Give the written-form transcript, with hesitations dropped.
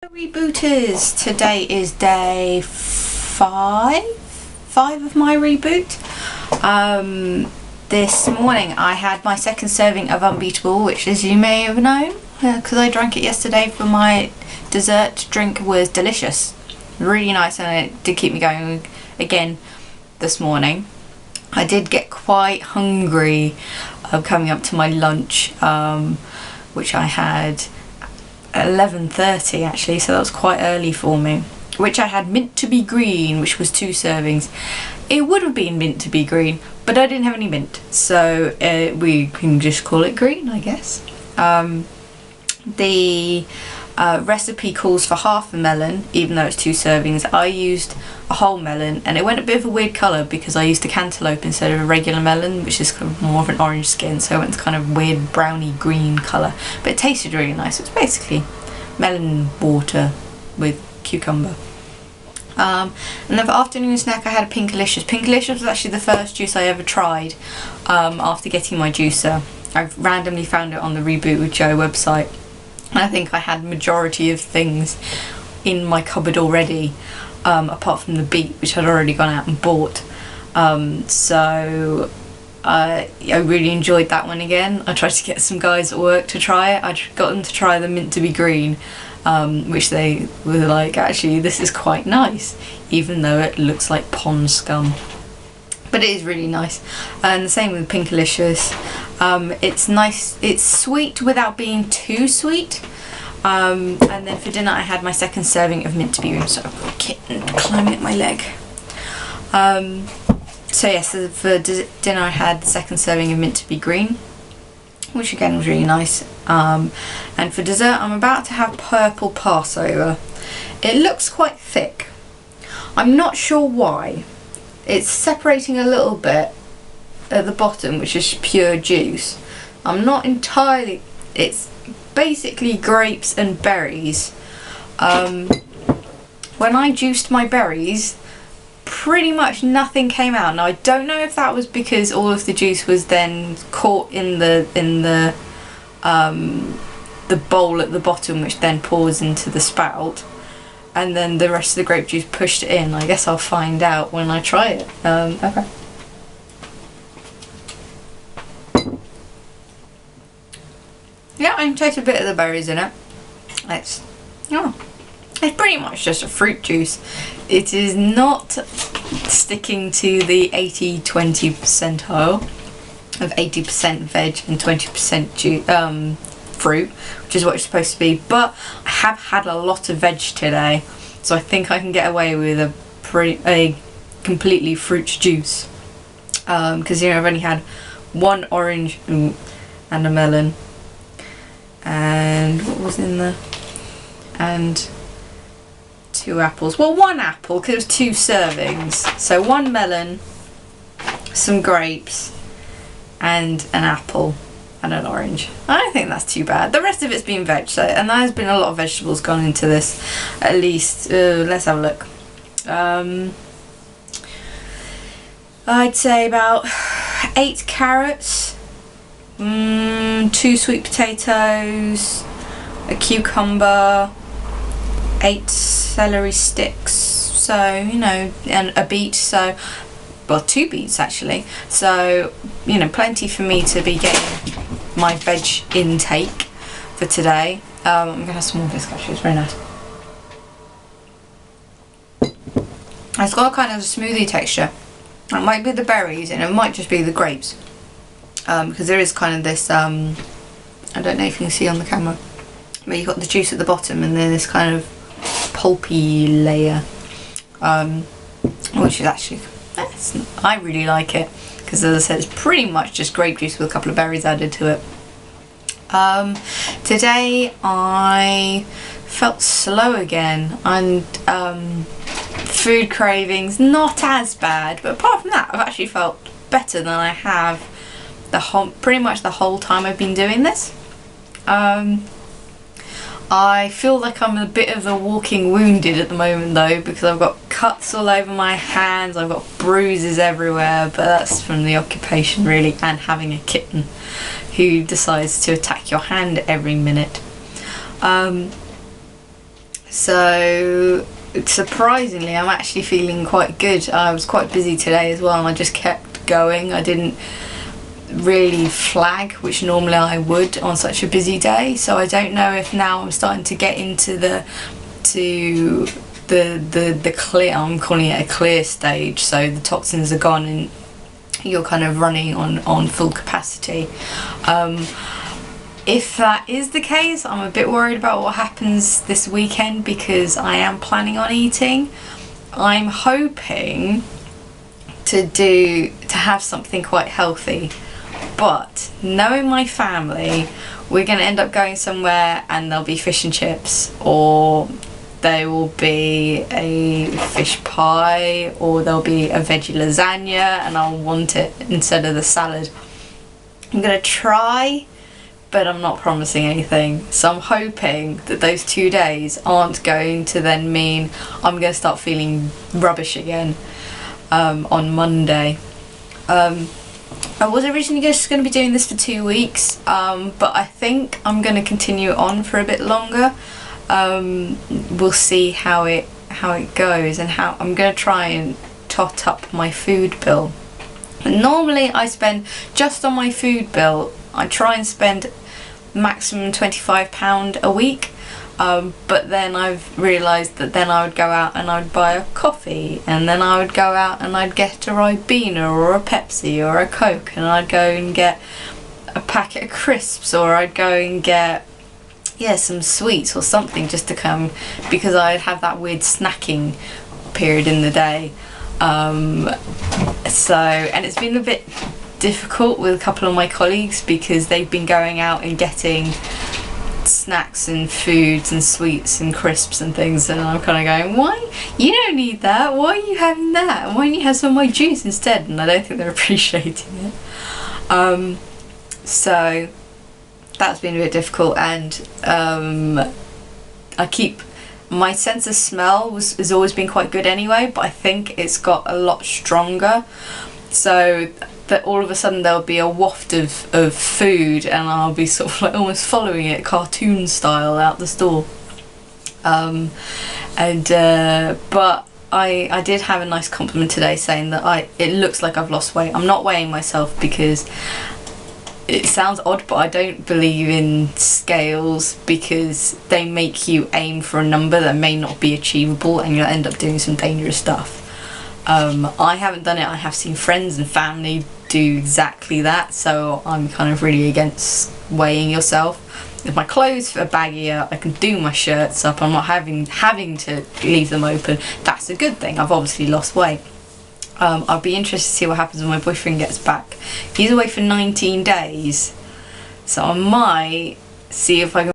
Rebooters, today is day five of my reboot. This morning I had my second serving of Un-beet-able, which, as you may have known, because I drank it yesterday for my dessert drink, was delicious, really nice, and it did keep me going again this morning. I did get quite hungry coming up to my lunch, which I had 11:30 actually, so that was quite early for me, which I had mint to be green, which was 2 servings. It would have been mint to be green, but I didn't have any mint, so we can just call it green, I guess. The recipe calls for half a melon, even though it's 2 servings. I used a whole melon, and it went a bit of a weird colour because I used a cantaloupe instead of a regular melon, which is kind of more of an orange skin, so it went kind of weird browny green colour, but it tasted really nice. It's basically melon water with cucumber. And then for afternoon snack I had a Pinkalicious. Pinkalicious was actually the first juice I ever tried after getting my juicer. I randomly found it on the Reboot with Joe website. I think I had majority of things in my cupboard already, apart from the beet, which I'd already gone out and bought. So I really enjoyed that one again. I tried to get some guys at work to try it. I got them to try the mint to be green, which they were like, actually this is quite nice, even though it looks like pond scum. But it is really nice. And the same with Pinkalicious. It's nice, it's sweet without being too sweet. And then for dinner I had my second serving of mint to be green. So I've got a kitten climbing at my leg. So yes, for dinner I had the second serving of mint to be green, which again was really nice. And for dessert I'm about to have purple Passover. It looks quite thick. I'm not sure why. It's separating a little bit at the bottom, which is pure juice. I'm not entirely... It's basically grapes and berries. When I juiced my berries, pretty much nothing came out. Now I don't know if that was because all of the juice was then caught in the bowl at the bottom, which then pours into the spout, and then the rest of the grape juice pushed it in. I guess I'll find out when I try it. Okay. Yeah, I can taste a bit of the berries in it. It's pretty much just a fruit juice. It is not sticking to the 80-20 percentile of 80% veg and 20% fruit, which is what it's supposed to be, but I have had a lot of veg today, so I think I can get away with a completely fruit juice, because I've only had 1 orange and a melon, and what was in there, and 2 apples. Well, 1 apple because it was 2 servings, so 1 melon, some grapes, and an apple and an orange. I don't think that's too bad. The rest of it's been veg, so, and there's been a lot of vegetables gone into this, at least. Let's have a look. I'd say about 8 carrots, 2 sweet potatoes, a cucumber, 8 celery sticks, so and a beet, so well, 2 beets actually, so plenty for me to be getting my veg intake for today. I'm gonna have some more of this actually, it's very nice. It's got a kind of a smoothie texture. It might be the berries and it might just be the grapes, because there is kind of this I don't know if you can see on the camera, but you've got the juice at the bottom and then this kind of pulpy layer, which is actually, I really like it, because as I said, it's pretty much just grape juice with a couple of berries added to it. Today I felt slow again, and food cravings not as bad, but apart from that I've actually felt better than I have pretty much the whole time I've been doing this. I feel like I'm a bit of a walking wounded at the moment though, because I've got cuts all over my hands, I've got bruises everywhere, but that's from the occupation really, and having a kitten who decides to attack your hand every minute. So surprisingly, I'm actually feeling quite good. I was quite busy today as well, and I just kept going. I didn't really flag, which normally I would on such a busy day. So I don't know if now I'm starting to get into the clear, I'm calling it a clear stage, so the toxins are gone and you're kind of running on full capacity. If that is the case, I'm a bit worried about what happens this weekend, because I am planning on eating. I'm hoping to have something quite healthy, but knowing my family, we're going to end up going somewhere and there'll be fish and chips, or there will be a fish pie, or there'll be a veggie lasagna, and I'll want it instead of the salad. I'm going to try, but I'm not promising anything. So I'm hoping that those 2 days aren't going to then mean I'm going to start feeling rubbish again on Monday. I was originally just going to be doing this for 2 weeks, but I think I'm going to continue on for a bit longer. We'll see how it goes, and how I'm going to try and tot up my food bill. And normally I spend, just on my food bill, I try and spend maximum £25 a week, but then I've realised that then I would go out and I'd buy a coffee, and then I would go out and I'd get a Ribena or a Pepsi or a Coke, and I'd go and get a packet of crisps, or I'd go and get some sweets or something, just to come, because I'd have that weird snacking period in the day. And it's been a bit difficult with a couple of my colleagues, because they've been going out and getting snacks and foods and sweets and crisps and things, and I'm kind of going, why? You don't need that. Why are you having that? Why don't you have some of my juice instead? And I don't think they're appreciating it. So that's been a bit difficult, and my sense of smell has always been quite good anyway, but I think it's got a lot stronger, so that all of a sudden there'll be a waft of food, and I'll be sort of like almost following it cartoon style out the store. But I did have a nice compliment today saying that it looks like I've lost weight. I'm not weighing myself because it sounds odd, but I don't believe in scales, because they make you aim for a number that may not be achievable, and you'll end up doing some dangerous stuff. I haven't done it. I have seen friends and family do exactly that, so I'm kind of really against weighing yourself. If my clothes are baggier, I can do my shirts up. I'm not having to leave them open. That's a good thing. I've obviously lost weight. I'll be interested to see what happens when my boyfriend gets back. He's away for 19 days, so I might see if I can